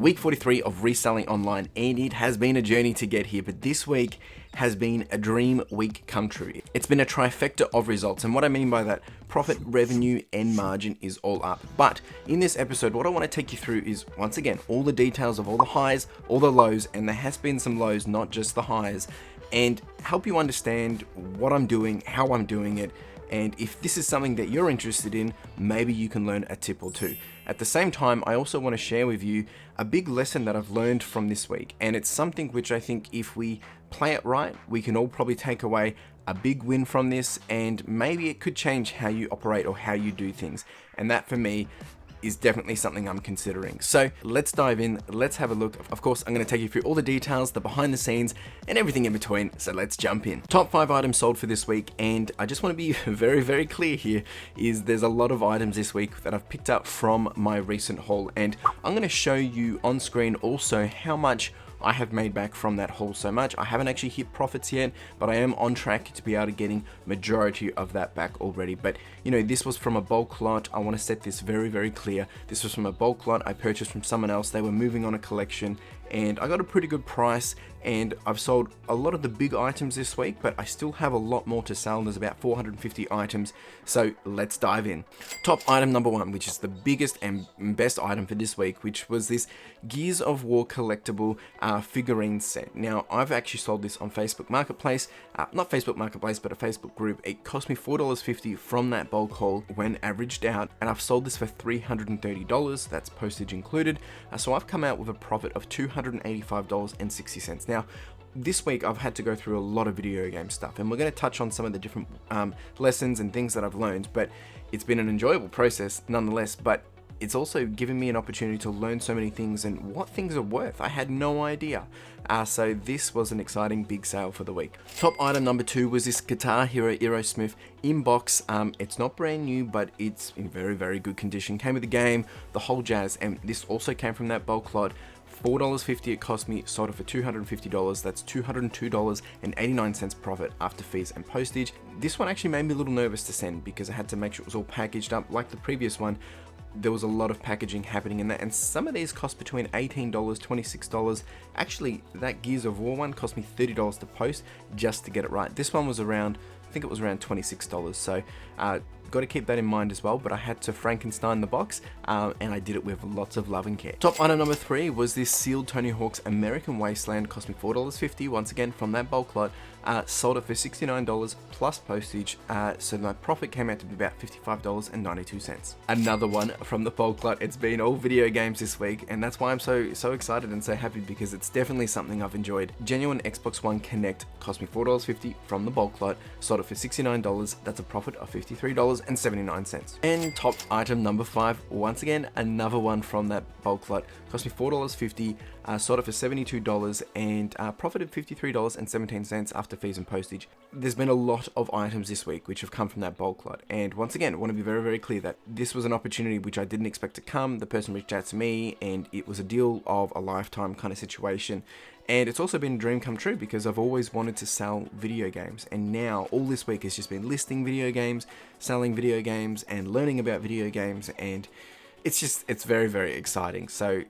Week 43 of Reselling Online, and it has been a journey to get here, but this week has been a dream week come true. It's been a trifecta of results, and what I mean by that, profit, revenue, and margin is all up. But in this episode, what I want to take you through is, once again, all the details of all the highs, all the lows, and there has been some lows, not just the highs, and help you understand what I'm doing, how I'm doing it, and if this is something that you're interested in, maybe you can learn a tip or two. At the same time, I also want to share with you a big lesson that I've learned from this week, and it's something which I think if we play it right, we can all probably take away a big win from this, and maybe it could change how you operate or how you do things. And that for me is definitely something I'm considering. So let's dive in, let's have a look. Of course, I'm going to take you through all the details, the behind the scenes, and everything in between. So let's jump in. Top 5 items sold for this week, and I just want to be very, very clear here, is there's a lot of items this week that I've picked up from my recent haul, and I'm going to show you on screen also how much I have made back from that haul. So much. I haven't actually hit profits yet, but I am on track to be able to getting majority of that back already. But you know, this was from a bulk lot. I want to set this very, very clear. This was from a bulk lot I purchased from someone else. They were moving on a collection, and I got a pretty good price, and I've sold a lot of the big items this week, but I still have a lot more to sell. There's about 450 items, so let's dive in. Top item number 1, which is the biggest and best item for this week, which was this Gears of War collectible figurine set. Now, I've actually sold this on Facebook Marketplace, not Facebook Marketplace, but a Facebook group. It cost me $4.50 from that bulk haul when averaged out, and I've sold this for $330, that's postage included, so I've come out with a profit of $285.60. Now, this week I've had to go through a lot of video game stuff, and we're going to touch on some of the different lessons and things that I've learned, but it's been an enjoyable process nonetheless. But it's also given me an opportunity to learn so many things and what things are worth. I had no idea. So this was an exciting big sale for the week. Top item number 2 was this Guitar Hero Aerosmith inbox. It's not brand new, but it's in very, very good condition. Came with the game, the whole jazz, and this also came from that bulk lot. $4.50 it cost me, sold it for $250. That's $202.89 profit after fees and postage. This one actually made me a little nervous to send because I had to make sure it was all packaged up like the previous one. There was a lot of packaging happening in that, and some of these cost between $18, $26. Actually, that Gears of War one cost me $30 to post just to get it right. This one was around, I think it was around $26. So got to keep that in mind as well, but I had to Frankenstein the box, and I did it with lots of love and care. Top item number 3 was this sealed Tony Hawk's American Wasteland. Cost me $4.50, once again from that bulk lot. Sold it for $69 plus postage, so my profit came out to be about $55.92. Another one from the bulk lot. It's been all video games this week, and that's why I'm so excited and so happy, because it's definitely something I've enjoyed. Genuine Xbox One Connect cost me $4.50 from the bulk lot. Sold it for $69. That's a profit of $53.79. And top item number 5, once again another one from that bulk lot. Cost me $4.50. Sold it for $72 and profited $53.17 after fees and postage. There's been a lot of items this week which have come from that bulk lot, and once again I want to be very, very clear that this was an opportunity which I didn't expect to come. The person reached out to me, and it was a deal of a lifetime kind of situation. And it's also been a dream come true, because I've always wanted to sell video games, and now all this week has just been listing video games, selling video games, and learning about video games, and it's very, very exciting. So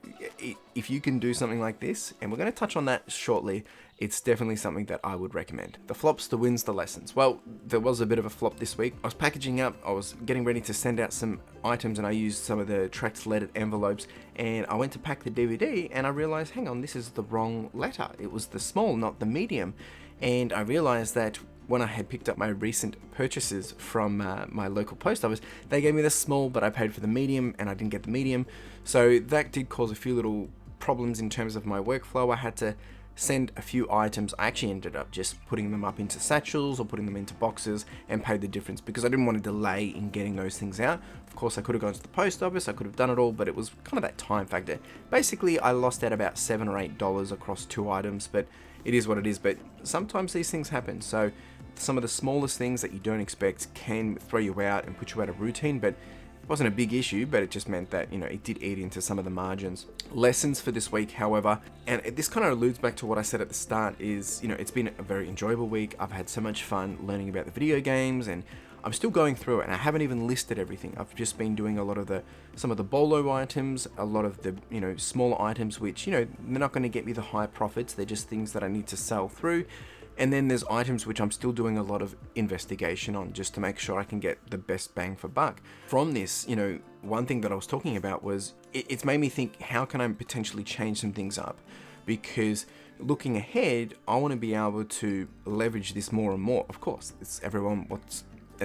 if you can do something like this, and we're going to touch on that shortly, it's definitely something that I would recommend. The flops, the wins, the lessons. Well, there was a bit of a flop this week. I was packaging up, I was getting ready to send out some items, and I used some of the tracked leaded envelopes, and I went to pack the DVD, and I realized, hang on, this is the wrong letter. It was the small, not the medium. And I realized that when I had picked up my recent purchases from my local post office, they gave me the small, but I paid for the medium, and I didn't get the medium. So that did cause a few little problems in terms of my workflow. I had to send a few items. I actually ended up just putting them up into satchels or putting them into boxes and paid the difference, because I didn't want to delay in getting those things out. Of course, I could have gone to the post office, I could have done it all, but it was kind of that time factor. Basically, I lost out about $7 or $8 across 2 items, but it is what it is. But sometimes these things happen. So some of the smallest things that you don't expect can throw you out and put you out of routine, but it wasn't a big issue, but it just meant that, you know, it did eat into some of the margins. Lessons for this week, however, and this kind of alludes back to what I said at the start, is, you know, it's been a very enjoyable week. I've had so much fun learning about the video games, and I'm still going through it, and I haven't even listed everything. I've just been doing a lot of some of the bolo items, a lot of the, smaller items, which, they're not going to get me the high profits. They're just things that I need to sell through. And then there's items which I'm still doing a lot of investigation on, just to make sure I can get the best bang for buck. From this, one thing that I was talking about was, it's made me think, how can I potentially change some things up? Because looking ahead, I want to be able to leverage this more and more. Of course, that's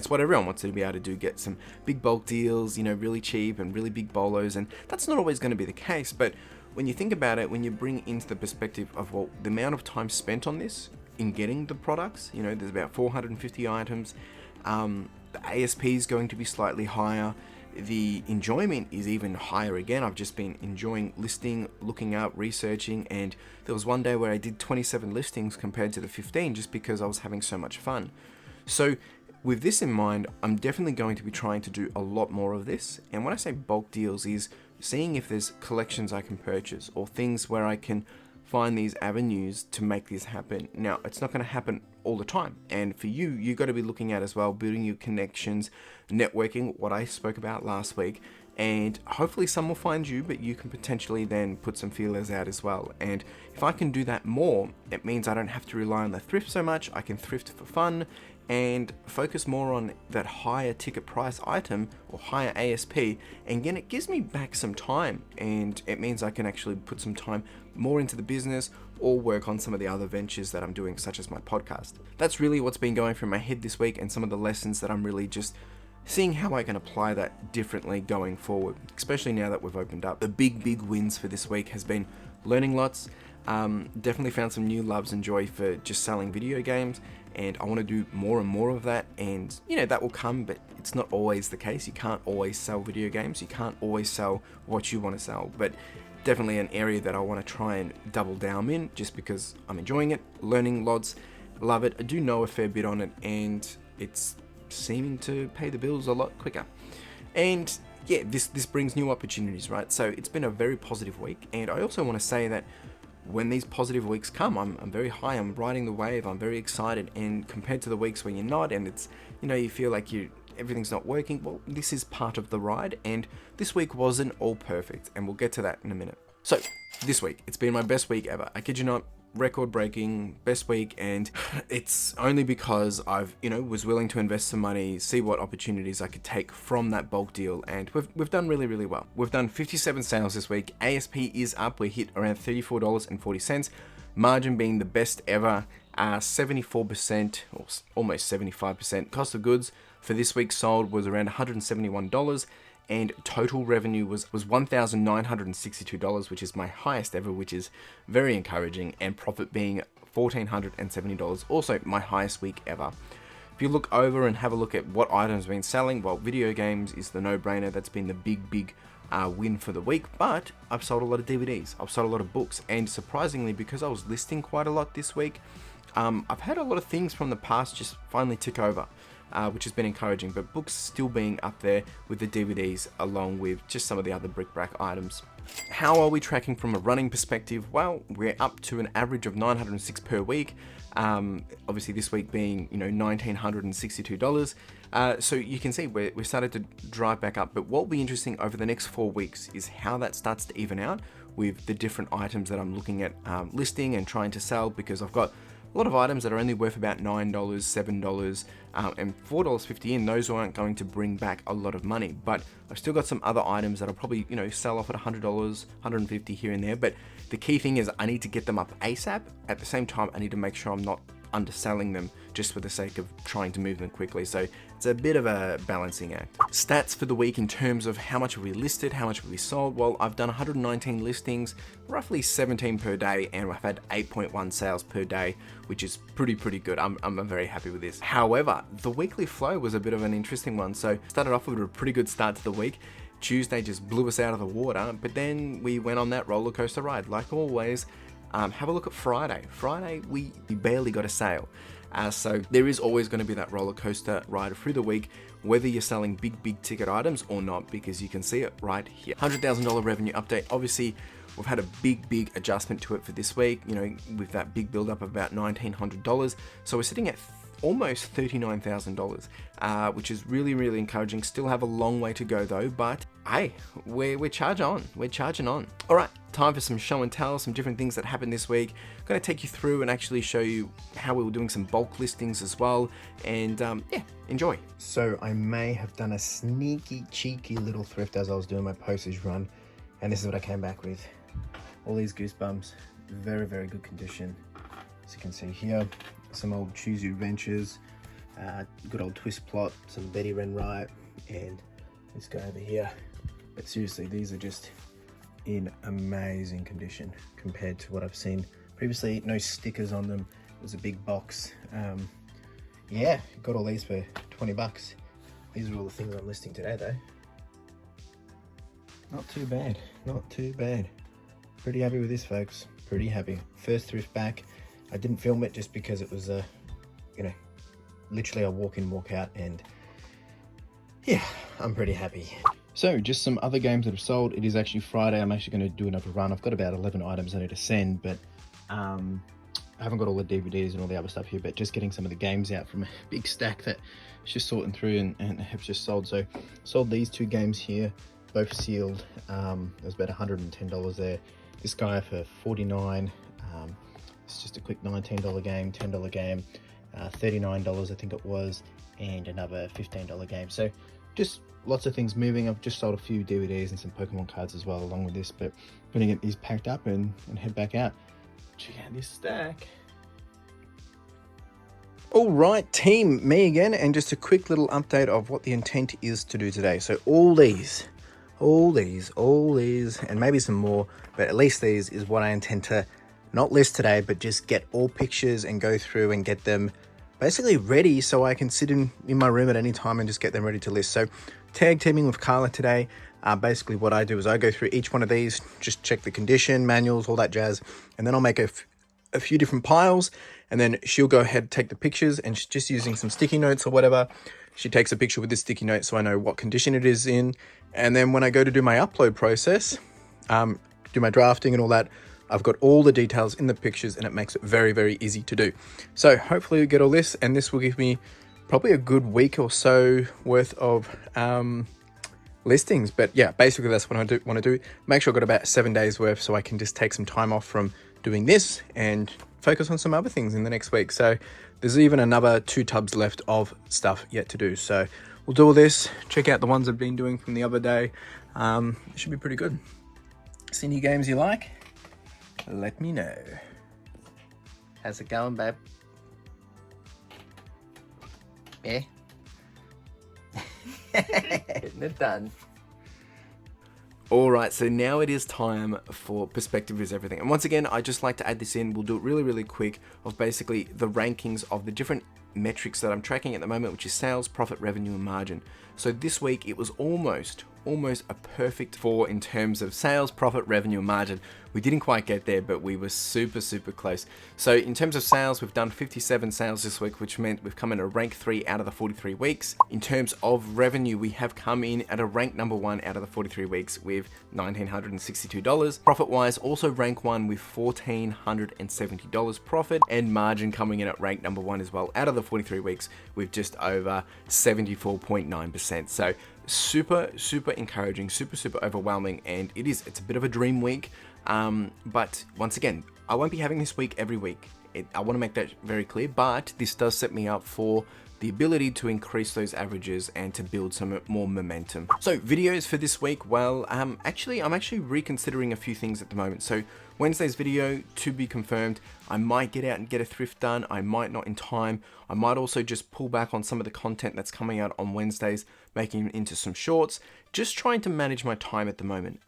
what everyone wants to be able to do, get some big bulk deals, really cheap and really big bolos, and that's not always going to be the case. But when you think about it, when you bring into the perspective of, well, the amount of time spent on this, in getting the products, there's about 450 items, the ASP is going to be slightly higher, the enjoyment is even higher again. I've just been enjoying listing, looking up, researching, and there was one day where I did 27 listings compared to the 15 just because I was having so much fun. So with this in mind, I'm definitely going to be trying to do a lot more of this. And when I say bulk deals, is seeing if there's collections I can purchase or things where I can find these avenues to make this happen. Now, it's not going to happen all the time. And for you got to be looking at as well, building your connections, networking, what I spoke about last week. And hopefully some will find you, but you can potentially then put some feelers out as well. And if I can do that more, it means I don't have to rely on the thrift so much. I can thrift for fun and focus more on that higher ticket price item or higher ASP. And again, it gives me back some time, and it means I can actually put some time more into the business or work on some of the other ventures that I'm doing, such as my podcast. That's really what's been going through my head this week, and some of the lessons that I'm really just seeing how I can apply that differently going forward, especially now that we've opened up. The big wins for this week has been learning lots. Definitely found some new loves and joy for just selling video games, and I want to do more and more of that, and that will come, but it's not always the case. You can't always sell video games, you can't always sell what you want to sell, but definitely an area that I want to try and double down in, just because I'm enjoying it, learning lots, love it. I do know a fair bit on it, and it's seeming to pay the bills a lot quicker. And yeah, this brings new opportunities, right? So it's been a very positive week, and I also want to say that when these positive weeks come, I'm very high, I'm riding the wave, I'm very excited. And compared to the weeks when you're not, and it's, you feel like everything's not working, well, this is part of the ride, and this week wasn't all perfect, and we'll get to that in a minute. So this week, it's been my best week ever. I kid you not, record breaking best week, and it's only because I've was willing to invest some money, see what opportunities I could take from that bulk deal, and we've done really well. We've done 57 sales this week. ASP is up, we hit around $34.40, margin being the best ever, 74% or almost 75%. Cost of goods for this week sold was around $171, and total revenue was $1,962, which is my highest ever, which is very encouraging, and profit being $1,470, also my highest week ever. If you look over and have a look at what items have been selling, well, video games is the no-brainer. That's been the big win for the week, but I've sold a lot of DVDs, I've sold a lot of books, and surprisingly, because I was listing quite a lot this week, I've had a lot of things from the past just finally tick over. Which has been encouraging, but books still being up there with the DVDs, along with just some of the other bric-a-brac items. How are we tracking from a running perspective? Well, we're up to an average of 906 per week. Obviously this week being, $1,962. So you can see we're started to drive back up, but what will be interesting over the next 4 weeks is how that starts to even out with the different items that I'm looking at listing and trying to sell, because I've got a lot of items that are only worth about $9, $7, and $4.50 in. Those aren't going to bring back a lot of money, but I've still got some other items that I'll probably, sell off at $100, $150 here and there. But the key thing is I need to get them up ASAP. At the same time, I need to make sure I'm not underselling them just for the sake of trying to move them quickly. So it's a bit of a balancing act. Stats for the week in terms of how much have we listed, how much have we sold? Well, I've done 119 listings, roughly 17 per day, and I've had 8.1 sales per day, which is pretty good. I'm very happy with this. However, the weekly flow was a bit of an interesting one. So started off with a pretty good start to the week. Tuesday just blew us out of the water, but then we went on that roller coaster ride. Like always, have a look at Friday. Friday, we barely got a sale. So there is always going to be that roller coaster ride through the week, whether you're selling big ticket items or not, because you can see it right here. $100,000 revenue update. Obviously, we've had a big adjustment to it for this week, with that big build up of about $1,900. So we're sitting at almost $39,000, which is really, really encouraging. Still have a long way to go though, but hey, we're charging on. We're charging on. All right, time for some show and tell, some different things that happened this week. I'm going to take you through and actually show you how we were doing some bulk listings as well. And yeah, enjoy. So I may have done a sneaky, cheeky little thrift as I was doing my postage run. And this is what I came back with. All these goosebumps, very, very good condition. As you can see here, some old Choose Your Ventures, good old twist plot, some Betty Wren Wright, and this guy over here. But seriously, these are just in amazing condition compared to what I've seen previously. No stickers on them. It was a big box. Yeah, got all these for 20 bucks. These are all the things I'm listing today though. Not too bad, not too bad. Pretty happy with this, folks. Pretty happy. First thrift back. I didn't film it just because it was you know, literally a walk in, walk out, and yeah, I'm pretty happy. So just some other games that have sold. It is actually Friday. I'm actually going to do another run. I've got about 11 items I need to send, but I haven't got all the DVDs and all the other stuff here, but just getting some of the games out from a big stack that it's just sorting through and have just sold. So sold these two games here, both sealed. There's about $110 there. This guy for $49. It's just a quick $19 game, $10 game, $39 I think it was, and another $15 game. So just lots of things moving. I've just sold a few DVDs and some Pokemon cards as well along with this, but I'm gonna get these packed up and head back out. Check out this stack. All right, team, me again, and just a quick little update of what the intent is to do today. So all these, and maybe some more, but at least these is what I intend to not list today, but just get all pictures and go through and get them basically ready so I can sit in my room at any time and just get them ready to list. So tag teaming with Carla today. Basically what I do is I go through each one of these, just check the condition, manuals, all that jazz, and then I'll make a few different piles, and then she'll go ahead, take the pictures, and she's just using some sticky notes or whatever. She takes a picture with this sticky note so I know what condition it is in. And then when I go to do my upload process, do my drafting and all that, I've got all the details in the pictures and it makes it very, very easy to do. So hopefully we get all this, and this will give me probably a good week or so worth of listings. But yeah, basically that's what I want to do. Make sure I've got about 7 days worth so I can just take some time off from doing this and focus on some other things in the next week. So there's even another 2 tubs left of stuff yet to do. So we'll do all this, check out the ones I've been doing from the other day. It should be pretty good. See any games you like? Let me know. How's it going, babe? Yeah? Not done. All right, so now it is time for Perspective is Everything. And once again, I just like to add this in. We'll do it really, really quick of basically the rankings of the different metrics that I'm tracking at the moment, which is sales, profit, revenue, and margin. So this week it was almost a perfect 4 in terms of sales, profit, revenue, and margin. We didn't quite get there, but we were super, super close. So in terms of sales, we've done 57 sales this week, which meant we've come in at rank 3 out of the 43 weeks. In terms of revenue, we have come in at a rank number 1 out of the 43 weeks with $1,962. Profit-wise, also rank 1 with $1,470 profit, and margin coming in at rank number 1 as well out of the 43 weeks with just over 74.9%. So super, super encouraging, super, super overwhelming, and it's a bit of a dream week. But once again, I won't be having this week every week. I want to make that very clear, but this does set me up for the ability to increase those averages and to build some more momentum. So videos for this week, well, I'm actually reconsidering a few things at the moment. So Wednesday's video to be confirmed. I might get out and get a thrift done. I might not in time. I might also just pull back on some of the content that's coming out on Wednesdays, making it into some shorts. Just trying to manage my time at the moment.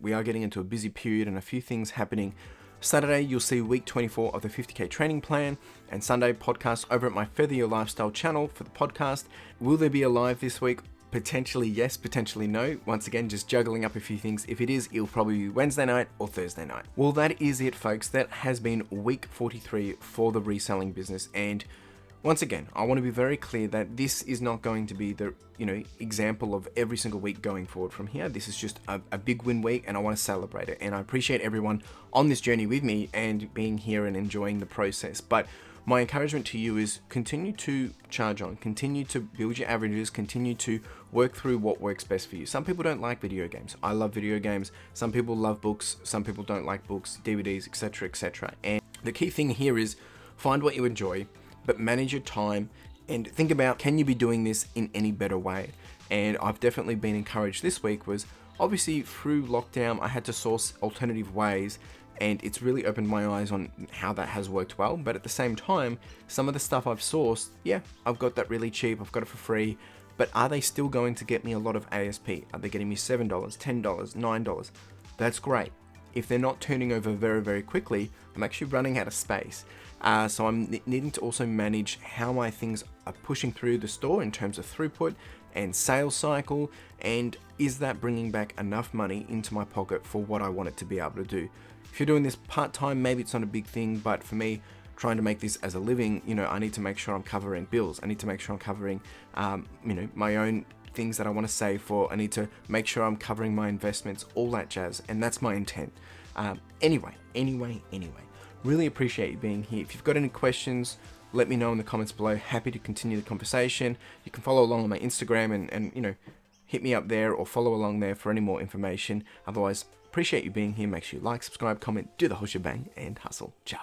We are getting into a busy period and a few things happening. Saturday, you'll see week 24 of the 50K training plan, and Sunday podcast over at my Feather Your Lifestyle channel for the podcast. Will there be a live this week? Potentially yes, potentially no. Once again, just juggling up a few things. If it is, it'll probably be Wednesday night or Thursday night. Well, that is it, folks. That has been week 43 for the reselling business, and Once again, I want to be very clear that this is not going to be the example of every single week going forward from here. This is just a big win week, and I want to celebrate it. And I appreciate everyone on this journey with me and being here and enjoying the process. But my encouragement to you is continue to charge on, continue to build your averages, continue to work through what works best for you. Some people don't like video games. I love video games. Some people love books. Some people don't like books, DVDs, etc., etc. And the key thing here is find what you enjoy, but manage your time and think about, can you be doing this in any better way? And I've definitely been encouraged this week was obviously through lockdown, I had to source alternative ways, and it's really opened my eyes on how that has worked well. But at the same time, some of the stuff I've sourced, yeah, I've got that really cheap, I've got it for free, but are they still going to get me a lot of ASP? Are they getting me $7, $10, $9? That's great. If they're not turning over very, very quickly, I'm actually running out of space. So I'm needing to also manage how my things are pushing through the store in terms of throughput and sales cycle, and is that bringing back enough money into my pocket for what I want it to be able to do. If you're doing this part-time, maybe it's not a big thing, but for me, trying to make this as a living, I need to make sure I'm covering bills. I need to make sure I'm covering, my own things that I want to save for. I need to make sure I'm covering my investments, all that jazz, and that's my intent. Anyway, really appreciate you being here. If you've got any questions, let me know in the comments below. Happy to continue the conversation. You can follow along on my Instagram and hit me up there or follow along there for any more information. Otherwise, appreciate you being here. Make sure you like, subscribe, comment, do the whole shebang, and hustle. Ciao.